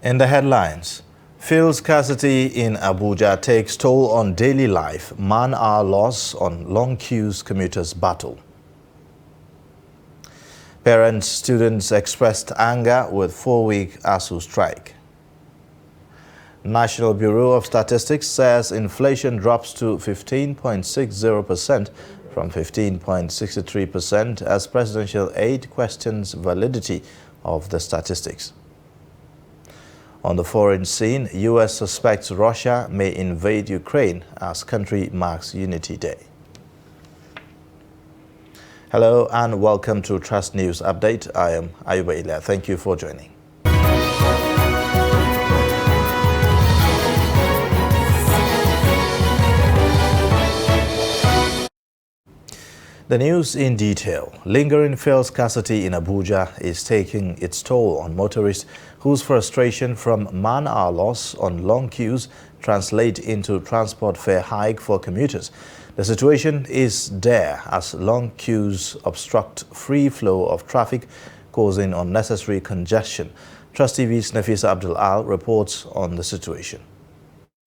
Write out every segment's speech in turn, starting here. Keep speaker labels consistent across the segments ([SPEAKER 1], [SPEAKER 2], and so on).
[SPEAKER 1] In the headlines, fuel scarcity in Abuja takes toll on daily life, man-hour loss on long queues, commuters battle. Parents, students expressed anger with 4-week ASUU strike. National Bureau of Statistics says inflation drops to 15.60% from 15.63% as presidential aide questions validity of the statistics. On the foreign scene, U.S. suspects Russia may invade Ukraine as country marks Unity Day. Hello and welcome to Trust News Update. I am Ayuba Ilya. Thank you for joining. The news in detail. Lingering fuel scarcity in Abuja is taking its toll on motorists whose frustration from man-hour loss on long queues translate into transport fare hike for commuters. The situation is dire as long queues obstruct free flow of traffic, causing unnecessary congestion. Trust TV's Nafisa Abdul Al reports on the situation.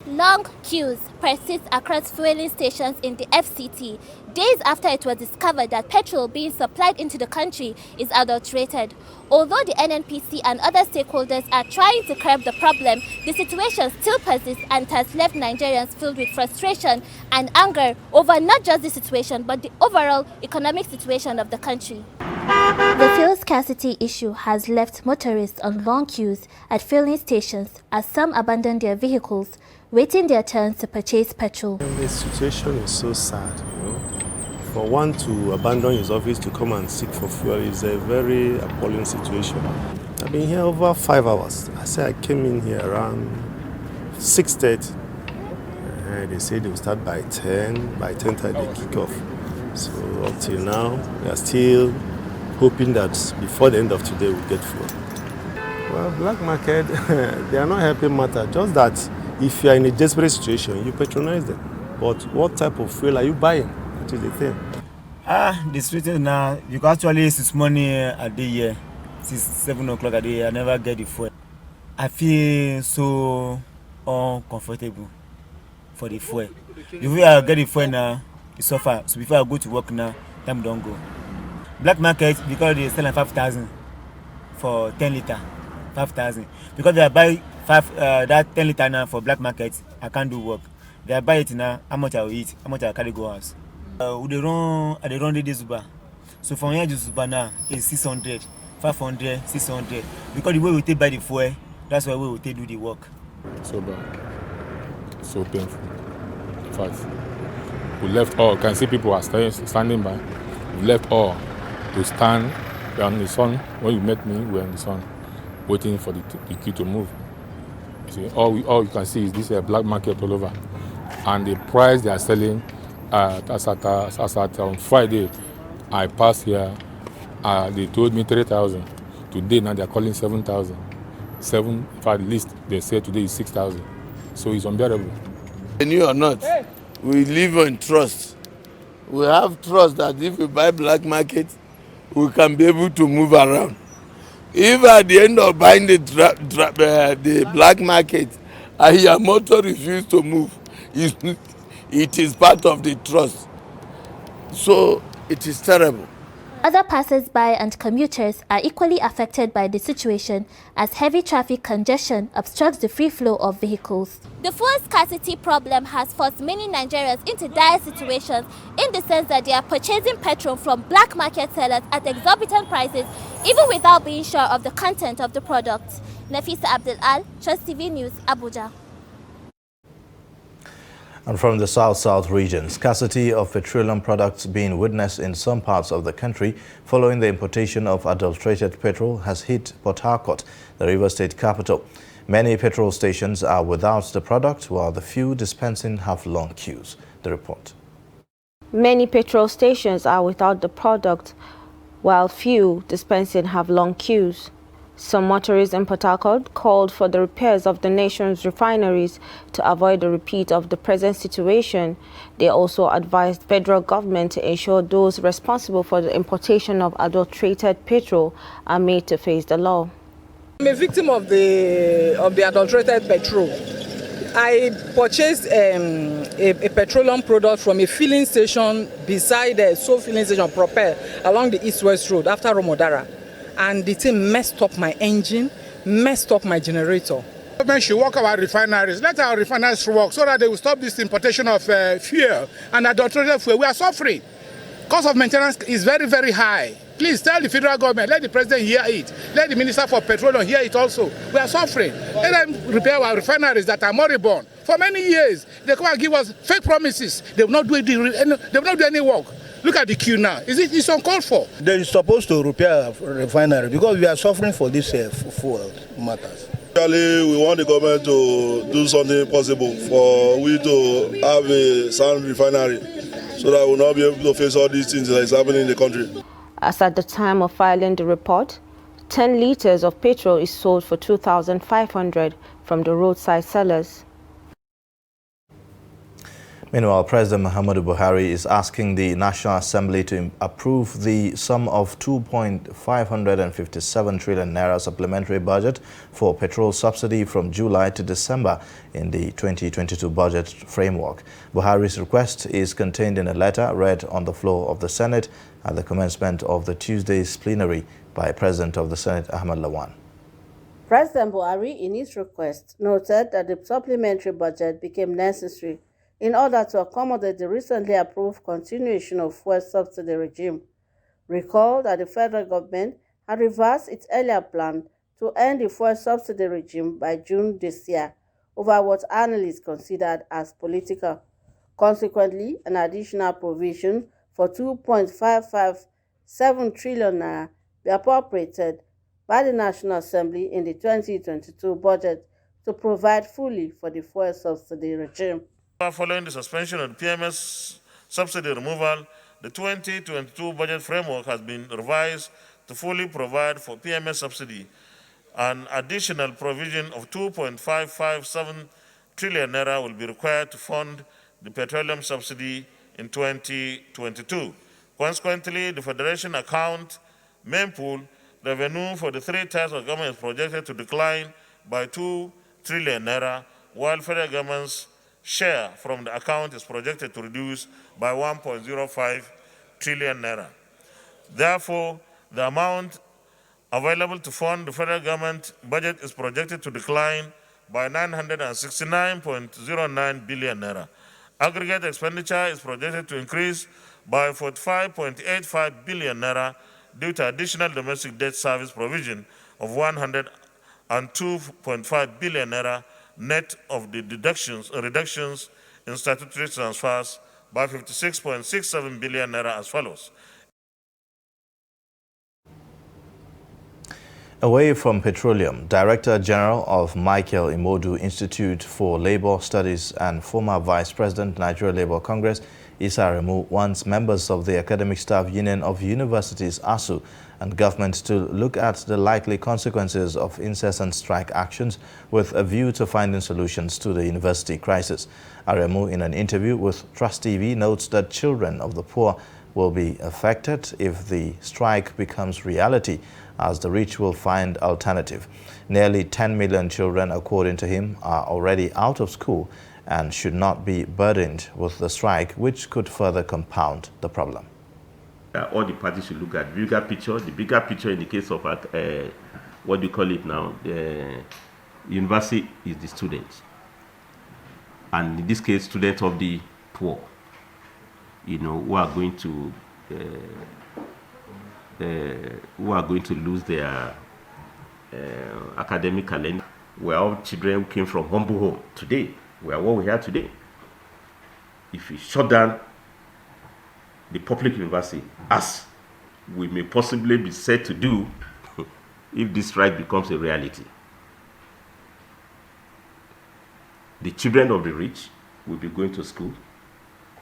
[SPEAKER 2] Long queues persist across fueling stations in the FCT days after it was discovered that petrol being supplied into the country is adulterated. Although the NNPC and other stakeholders are trying to curb the problem, the situation still persists and has left Nigerians filled with frustration and anger over not just the situation but the overall economic situation of the country. The fuel scarcity issue has left motorists on long queues at filling stations as some abandon their vehicles, waiting their turn to purchase petrol.
[SPEAKER 3] The situation is so sad, For one to abandon his office to come and seek for fuel is a very appalling situation. I've been here over 5 hours. I came in here around 6:30. They say they will start by 10. By 10:30 they kick off. So up till now, we are still hoping that before the end of today we'll get fuel. Well, black market, they are not helping matter. Just that if you are in a desperate situation, you patronize them. But what type of fuel are you buying? That is the thing.
[SPEAKER 4] The situation now, you can actually since morning a day here, since 7 o'clock a day, I never get the fuel. I feel so uncomfortable for the fuel. If I get the fuel now, it's suffer. So before I go to work now, time don't go. Black market, because they sell 5,000 for 10 liter, 5,000. Because they buy that 10 liter now for black market, I can't do work. They buy it now, how much I will eat, how much I carry go house. They run the Zuba. So from here to Zuba now is 600, 500, 600. Because the way we take buy the fuel, that's why we will take do the work.
[SPEAKER 5] So bad, so painful. In fact, we left all. Can see people are standing by. We left all to stand. We are in the sun. When you met me, we were in the sun, waiting for the queue to move. You see, all you can see is this black market all over, and the price they are selling. As at on Friday, I passed here. They told me 3,000. Today now they are calling 7,000. At least they say today is 6,000. So it's unbearable.
[SPEAKER 6] New or not, we live on trust. We have trust that if we buy black market, we can be able to move around. If at the end of buying the black market, your motor refuses to move, it is part of the trust. So it is terrible.
[SPEAKER 2] Other passers-by and commuters are equally affected by the situation as heavy traffic congestion obstructs the free flow of vehicles. The fuel scarcity problem has forced many Nigerians into dire situations in the sense that they are purchasing petrol from black market sellers at exorbitant prices even without being sure of the content of the product. Nafisa Abdul Al, Trust TV News, Abuja.
[SPEAKER 1] And from the South region, scarcity of petroleum products being witnessed in some parts of the country following the importation of adulterated petrol has hit Port Harcourt, the River State capital. Many petrol stations are without the product, while the few dispensing have long queues. The report.
[SPEAKER 7] Many petrol stations are without the product, while few dispensing have long queues. Some motorists in Port Harcourt called for the repairs of the nation's refineries to avoid a repeat of the present situation. They also advised federal government to ensure those responsible for the importation of adulterated petrol are made to face the law.
[SPEAKER 8] I'm a victim of the adulterated petrol. I purchased a petroleum product from a filling station beside the filling station Propel along the East-West Road after Romodara, and the thing messed up my engine, messed up my generator.
[SPEAKER 9] The government should work our refineries. Let our refineries work so that they will stop this importation of fuel and adulterated fuel. We are suffering. Cost of maintenance is very, very high. Please tell the federal government, let the president hear it. Let the minister for petroleum hear it also. We are suffering. Let them repair our refineries that are moribund. For many years, they come and give us fake promises. They will not do any work. Look at the queue now. It's uncalled for.
[SPEAKER 10] They're supposed to repair our refinery because we are suffering for this fuel matters.
[SPEAKER 11] Actually, we want the government to do something possible for we to have a sound refinery so that we will not be able to face all these things that is happening in the country.
[SPEAKER 7] As at the time of filing the report, 10 liters of petrol is sold for 2,500 from the roadside sellers.
[SPEAKER 1] Meanwhile, President Muhammadu Buhari is asking the National Assembly to approve the sum of 2.557 trillion naira supplementary budget for petrol subsidy from July to December in the 2022 budget framework. Buhari's request is contained in a letter read on the floor of the Senate at the commencement of the Tuesday's plenary by President of the Senate Ahmed Lawan.
[SPEAKER 12] President Buhari, in his request, noted that the supplementary budget became necessary in order to accommodate the recently approved continuation of fuel subsidy regime. Recall that the federal government had reversed its earlier plan to end the fuel subsidy regime by June this year over what analysts considered as political. Consequently, an additional provision for 2.557 trillion naira be appropriated by the National Assembly in the 2022 budget to provide fully for the fuel subsidy regime.
[SPEAKER 13] Following the suspension of the PMS subsidy removal, the 2022 budget framework has been revised to fully provide for PMS subsidy. An additional provision of 2.557 trillion naira will be required to fund the petroleum subsidy in 2022. Consequently, the Federation account main pool revenue for the three tiers of government is projected to decline by 2 trillion naira, while federal government's share from the account is projected to reduce by 1.05 trillion naira. Therefore, the amount available to fund the federal government budget is projected to decline by 969.09 billion naira. Aggregate expenditure is projected to increase by 45.85 billion naira due to additional domestic debt service provision of 102.5 billion naira, net of the reductions in statutory transfers by 56.67 billion naira as follows.
[SPEAKER 1] Away from petroleum, Director General of Michael Imodu Institute for Labour Studies and former Vice President, Nigeria Labour Congress, Issa Aremu, wants members of the Academic Staff Union of Universities, ASU, and government to look at the likely consequences of incessant strike actions with a view to finding solutions to the university crisis. Aremu, in an interview with Trust TV, notes that children of the poor will be affected if the strike becomes reality, as the rich will find alternative. Nearly 10 million children, according to him, are already out of school and should not be burdened with the strike, which could further compound the problem.
[SPEAKER 14] All the parties should look at the bigger picture. The bigger picture in the case of what do you call it now? The university is the students, and in this case, students of the poor. Who are going to lose their academic calendar. We are all children who came from humble home. Today, we are what we have today. If we shut down the public university, as we may possibly be said to do if this strike becomes a reality, the children of the rich will be going to school,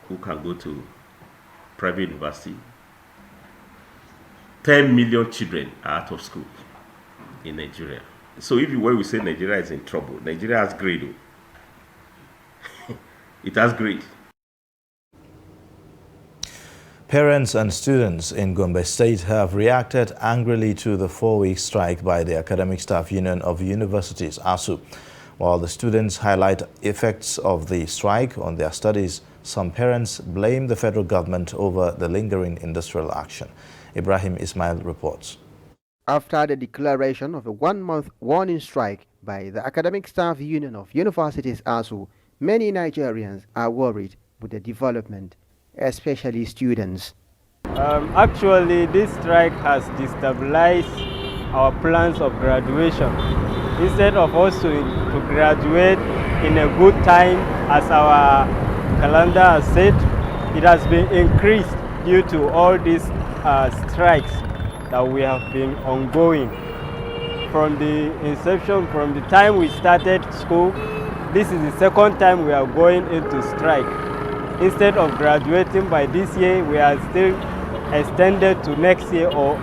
[SPEAKER 14] who can go to private university. 10 million children are out of school in Nigeria. So when we say Nigeria is in trouble, Nigeria has grade. It has grade.
[SPEAKER 1] Parents and students in Gombe State have reacted angrily to the 4-week strike by the Academic Staff Union of Universities, ASU. While the students highlight effects of the strike on their studies, some parents blame the federal government over the lingering industrial action. Ibrahim Ismail reports.
[SPEAKER 15] After the declaration of a 1-month warning strike by the Academic Staff Union of Universities, ASU, many Nigerians are worried with the development, especially students.
[SPEAKER 16] Actually, this strike has destabilized our plans of graduation. Instead of us to graduate in a good time as our calendar has said, it has been increased due to all these strikes that we have been ongoing. From the inception, from the time we started school, this is the second time we are going into strike. Instead of graduating by this year, we are still extended to next year or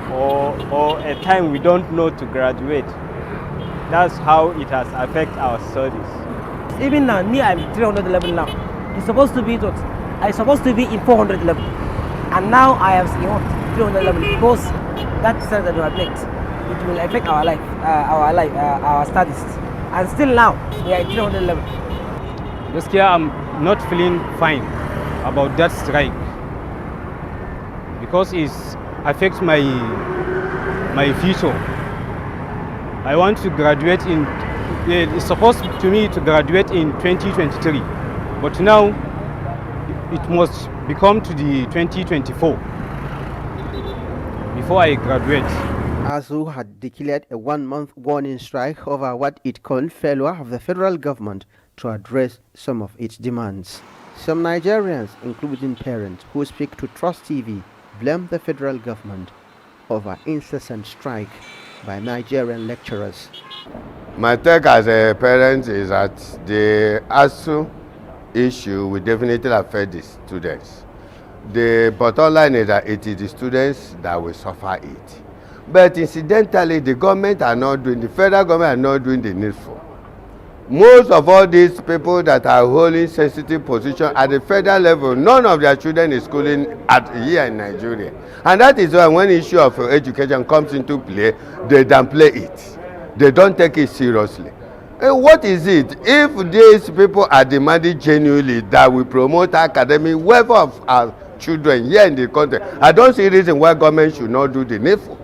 [SPEAKER 16] a time we don't know to graduate. That's how it has affected our studies.
[SPEAKER 17] Even now, me, I'm 300 level now. It's supposed to be what? I'm supposed to be in 400 level. And now I am in 300 level because that decision that we have made, it will affect our life, our studies. And still now, we are in 300 level.
[SPEAKER 16] This year, I'm not feeling fine about that strike because it affects my future. I want to graduate in, it's supposed to me to graduate in 2023, but now it must become to the 2024 before I graduate.
[SPEAKER 15] ASU had declared a 1-month warning strike over what it called failure of the federal government to address some of its demands. Some Nigerians, including parents who speak to Trust TV, blame the federal government over incessant strike by Nigerian lecturers.
[SPEAKER 6] My take as a parent is that the ASU issue will definitely affect the students. The bottom line is that it is the students that will suffer it. But incidentally, the federal government are not doing the needful. Most of all these people that are holding sensitive positions at the federal level, none of their children is schooling here in Nigeria. And that is why when the issue of education comes into play, they downplay it. They don't take it seriously. And what is it? If these people are demanding genuinely that we promote academic welfare of our children here in the country, I don't see a reason why government should not do the needful.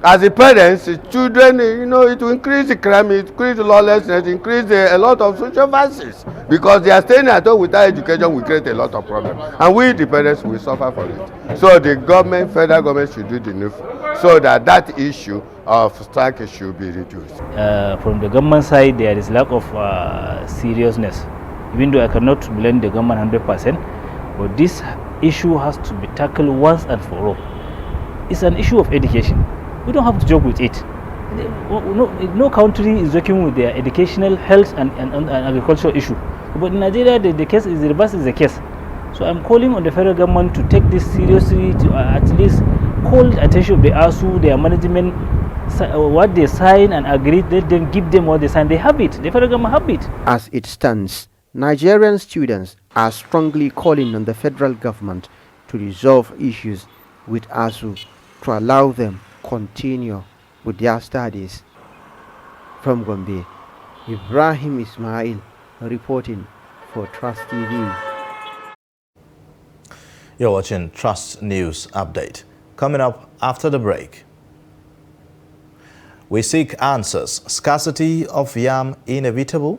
[SPEAKER 6] As the parents, children, it will increase the crime, it increase the lawlessness, increase a lot of social vices. Because they are staying at home without education will create a lot of problems. And we, the parents, will suffer for it. So the government, federal government should do the needful so that issue of strike should be reduced.
[SPEAKER 18] From the government side, there is lack of seriousness. Even though I cannot blame the government 100%, but this issue has to be tackled once and for all. It's an issue of education. We don't have to joke with it. No country is working with their educational, health and agricultural issue. But in Nigeria, the case is the reverse is the case. So I'm calling on the federal government to take this seriously, to at least call the attention of the ASU, their management, what they sign and agree, let them give them what they sign. They have it. The federal government have it.
[SPEAKER 15] As it stands, Nigerian students are strongly calling on the federal government to resolve issues with ASU to allow them continue with their studies. From Gombe, Ibrahim Ismail reporting for Trust TV.
[SPEAKER 1] You're watching Trust News Update. Coming up after the break. We seek answers. Scarcity of yam inevitable?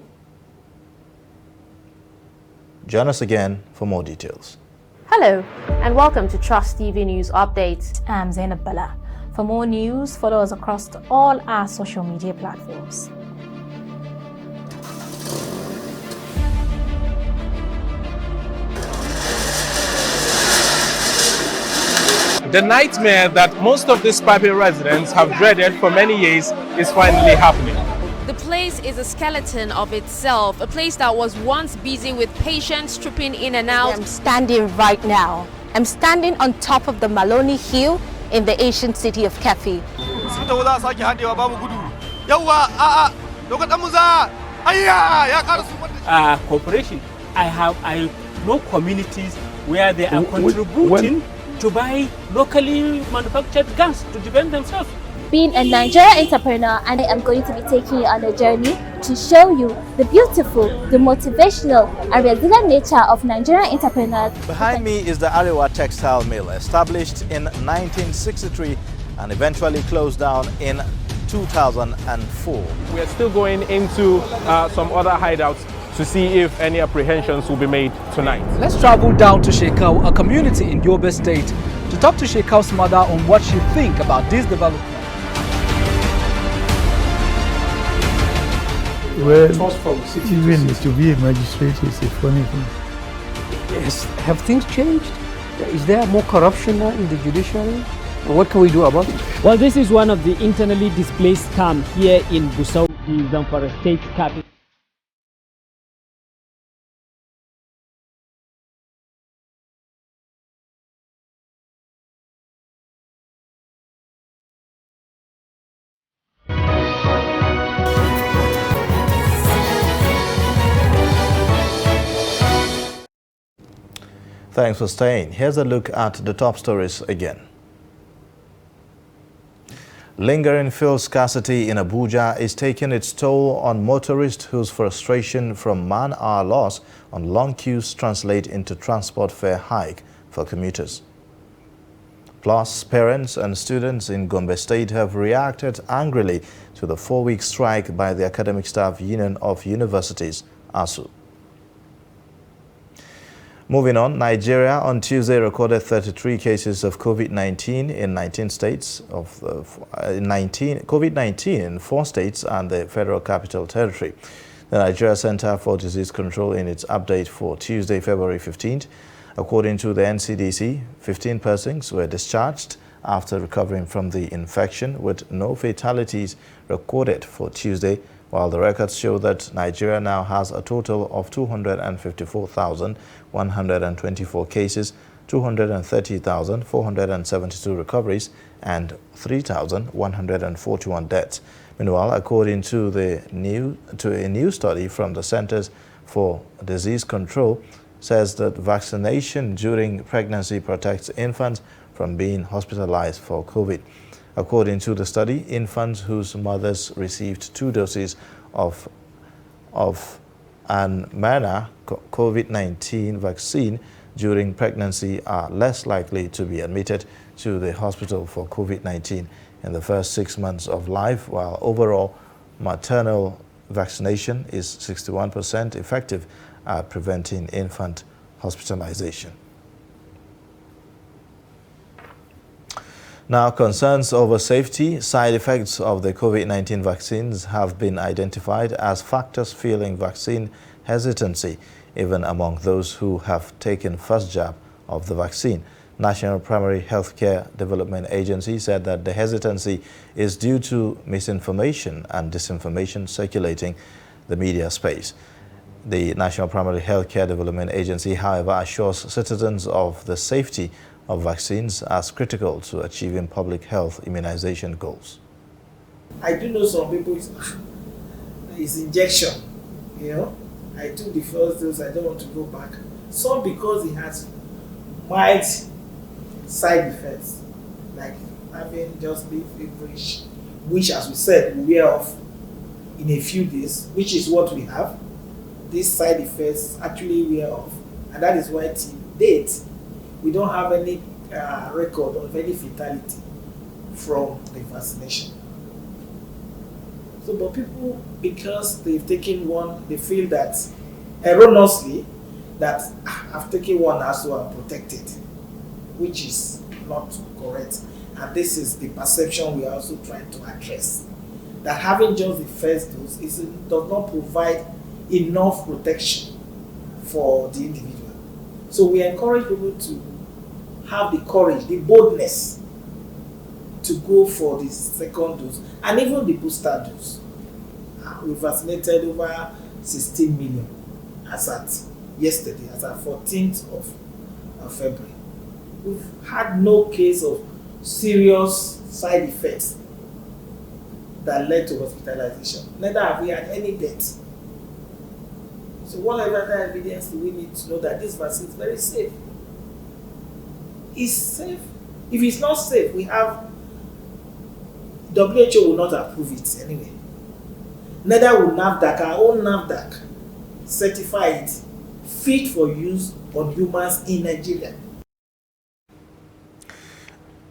[SPEAKER 1] Join us again for more details.
[SPEAKER 19] Hello and welcome to Trust TV News Updates.
[SPEAKER 20] I'm Zainab Bala. For more news, follow us across all our social media platforms.
[SPEAKER 21] The nightmare that most of these Pape residents have dreaded for many years is finally happening.
[SPEAKER 22] The place is a skeleton of itself, a place that was once busy with patients trooping in and out.
[SPEAKER 19] I'm standing right now. I'm standing on top of the Maloney Hill in the ancient city of Kefi.
[SPEAKER 23] Cooperation. I know communities where they are contributing
[SPEAKER 3] to buy locally manufactured guns to defend themselves.
[SPEAKER 2] Being a Nigerian entrepreneur, and I am going to be taking you on a journey to show you the beautiful, the motivational and resilient nature of Nigerian entrepreneurs.
[SPEAKER 1] Behind me is the Arewa Textile Mill, established in 1963 and eventually closed down in 2004.
[SPEAKER 21] We are still going into some other hideouts to see if any apprehensions will be made tonight.
[SPEAKER 4] Let's travel down to Shekau, a community in Yobe State, to talk to Shekau's mother on what she thinks about this development.
[SPEAKER 23] Well, even to be a magistrate is a funny thing.
[SPEAKER 17] Yes, have things changed? Is there more corruption now in the judiciary? What can we do about it?
[SPEAKER 24] Well, this is one of the internally displaced camps here in Gusau, the Zamfara state capital.
[SPEAKER 1] Thanks for staying. Here's a look at the top stories again. Lingering fuel scarcity in Abuja is taking its toll on motorists whose frustration from man-hour loss on long queues translate into transport fare hike for commuters. Plus, parents and students in Gombe State have reacted angrily to the 4-week strike by the Academic Staff Union of Universities, ASU. Moving on, Nigeria on Tuesday recorded 33 cases of COVID-19 in 19 states COVID-19 in 4 states and the Federal Capital Territory. The Nigeria Center for Disease Control in its update for Tuesday, February 15th, according to the NCDC, 15 persons were discharged after recovering from the infection, with no fatalities recorded for Tuesday, while the records show that Nigeria now has a total of 254,124 cases, 230,472 recoveries, and 3,141 deaths. Meanwhile, according to a new study from the Centers for Disease Control, says that vaccination during pregnancy protects infants from being hospitalized for COVID. According to the study, infants whose mothers received 2 doses of an mRNA COVID-19 vaccine during pregnancy are less likely to be admitted to the hospital for COVID-19 in the first 6 months of life, while overall maternal vaccination is 61% effective at preventing infant hospitalization. Now, concerns over safety, side effects of the COVID-19 vaccines have been identified as factors fueling vaccine hesitancy, even among those who have taken first jab of the vaccine. National Primary Healthcare Development Agency said that the hesitancy is due to misinformation and disinformation circulating the media space. The National Primary Healthcare Development Agency, however, assures citizens of the safety of vaccines as critical to achieving public health immunization goals.
[SPEAKER 25] I do know some people, it's injection, you know. I took the first dose, I don't want to go back. Some because it has mild side effects, like having just being feverish, which, as we said, we wear off in a few days, which is what we have. These side effects actually wear off, and that is why till date we don't have any record of any fatality from the vaccination. So, but people, because they've taken one, they feel that erroneously that I've taken one also I'm protected, which is not correct. And this is the perception we are also trying to address. That having just the first dose does not provide enough protection for the individual. So we encourage people to have the courage, the boldness to go for the second dose and even the booster dose. We vaccinated over 16 million as at yesterday, as at 14th of February. We've had no case of serious side effects that led to hospitalization. Neither have we had any death. So what other evidence do we need to know that this vaccine is very safe? is safe. If it's not safe, we have WHO will not approve it anyway. Neither will NAFDAC. Our own NAFDAC certify it fit for use on humans in Nigeria.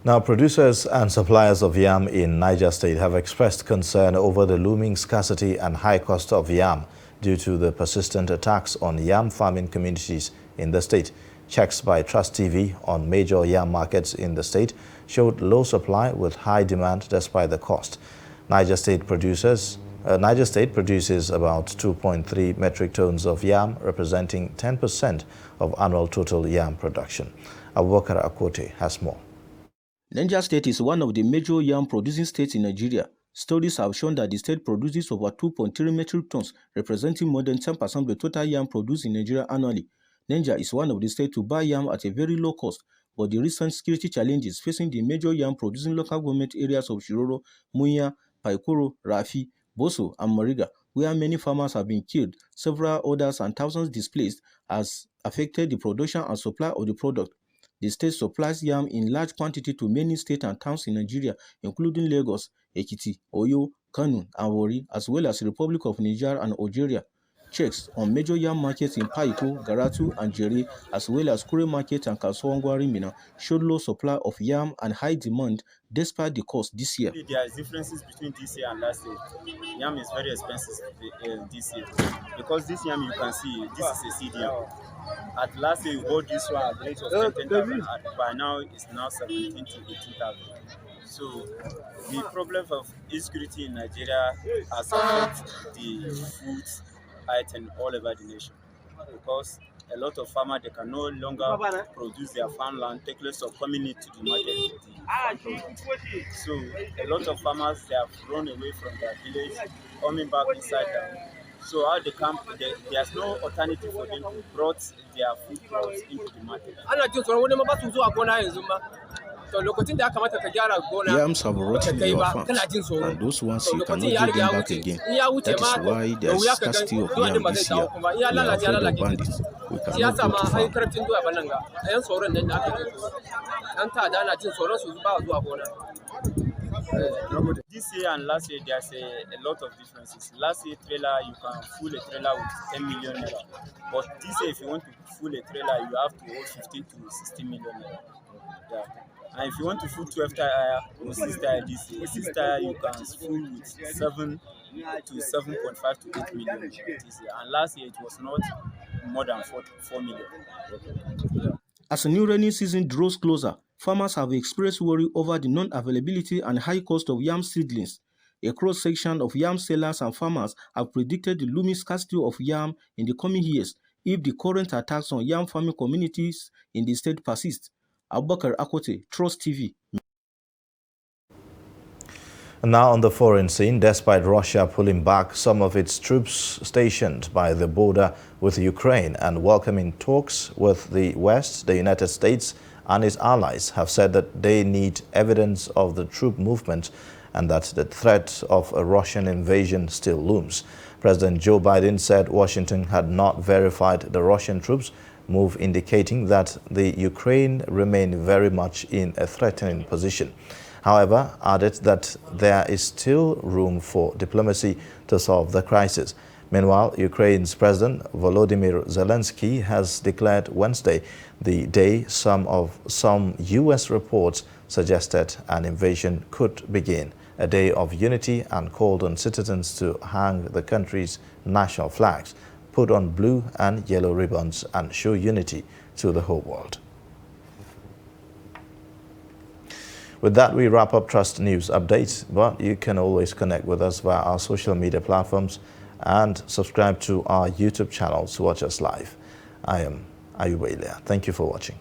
[SPEAKER 1] Now, producers and suppliers of yam in Niger State have expressed concern over the looming scarcity and high cost of yam due to the persistent attacks on yam farming communities in the state. Checks by Trust TV on major yam markets in the state showed low supply with high demand despite the cost. Niger State produces about 2.3 metric tons of yam, representing 10% of annual total yam production. Abubakar Akote has more.
[SPEAKER 5] Niger State is one of the major yam producing states in Nigeria. Studies have shown that the state produces over 2.3 metric tons, representing more than 10% of the total yam produced in Nigeria annually. Niger is one of the states to buy yam at a very low cost, but the recent security challenges facing the major yam producing local government areas of Shiroro, Munya, Paikoro, Rafi, Boso, and Mariga, where many farmers have been killed, several others and thousands displaced, has affected the production and supply of the product. The state supplies yam in large quantity to many states and towns in Nigeria, including Lagos, Ekiti, Oyo, Kano, and Warri, as well as the Republic of Niger and Algeria. Checks on major yam markets in Paiko, Garatu, and Jere, as well as Kure Market and Kasuangwari Mina, showed low supply of yam and high demand despite the cost this year.
[SPEAKER 8] There are differences between this year and last year. Yam is very expensive this year because this yam you can see, this is a seed yam. At last year you bought this one at the rate of 10,000, by now it's now 17,000 to 18,000. So the problem of insecurity in Nigeria has affected the food item all over the nation, because a lot of farmers, they can no longer produce their farmland, take less of coming into the market. So a lot of farmers, they have run away from their village, coming back inside them. So how they come, there's no alternative for them to brought their food crops into the market.
[SPEAKER 5] Yams have rotted in our farms, and those ones you cannot give them back again. That is why there is scarcity of yam this year. We are afraid of bandits. We cannot go to farm.
[SPEAKER 8] This year and last year, there's a lot of differences. Last year, trailer, you can full a trailer with 10 million naira. But this year, if you want to full a trailer, you have to hold 15 to 16 million naira. Yeah. And if you want to full 12 tire or 6 tire this year, 6 tire you can full with 7 to 7.5 to 8 million this year. And last year, it was not more than 4 million. Yeah.
[SPEAKER 5] As the new rainy season draws closer, farmers have expressed worry over the non-availability and high cost of yam seedlings. A cross-section of yam sellers and farmers have predicted the looming scarcity of yam in the coming years if the current attacks on yam farming communities in the state persist. Abubakar Akote, Trust TV.
[SPEAKER 1] Now on the foreign scene, despite Russia pulling back some of its troops stationed by the border with Ukraine and welcoming talks with the West, the United States and its allies have said that they need evidence of the troop movement and that the threat of a Russian invasion still looms. President Joe Biden said Washington had not verified the Russian troops move, indicating that the Ukraine remained very much in a threatening position. However, added that there is still room for diplomacy to solve the crisis. Meanwhile, Ukraine's President Volodymyr Zelensky has declared Wednesday the day some U.S. reports suggested an invasion could begin, a day of unity, and called on citizens to hang the country's national flags, put on blue and yellow ribbons, and show unity to the whole world. With that, we wrap up Trust News Updates, but you can always connect with us via our social media platforms and subscribe to our YouTube channel to watch us live. I am Ayuba Ilya. Thank you for watching.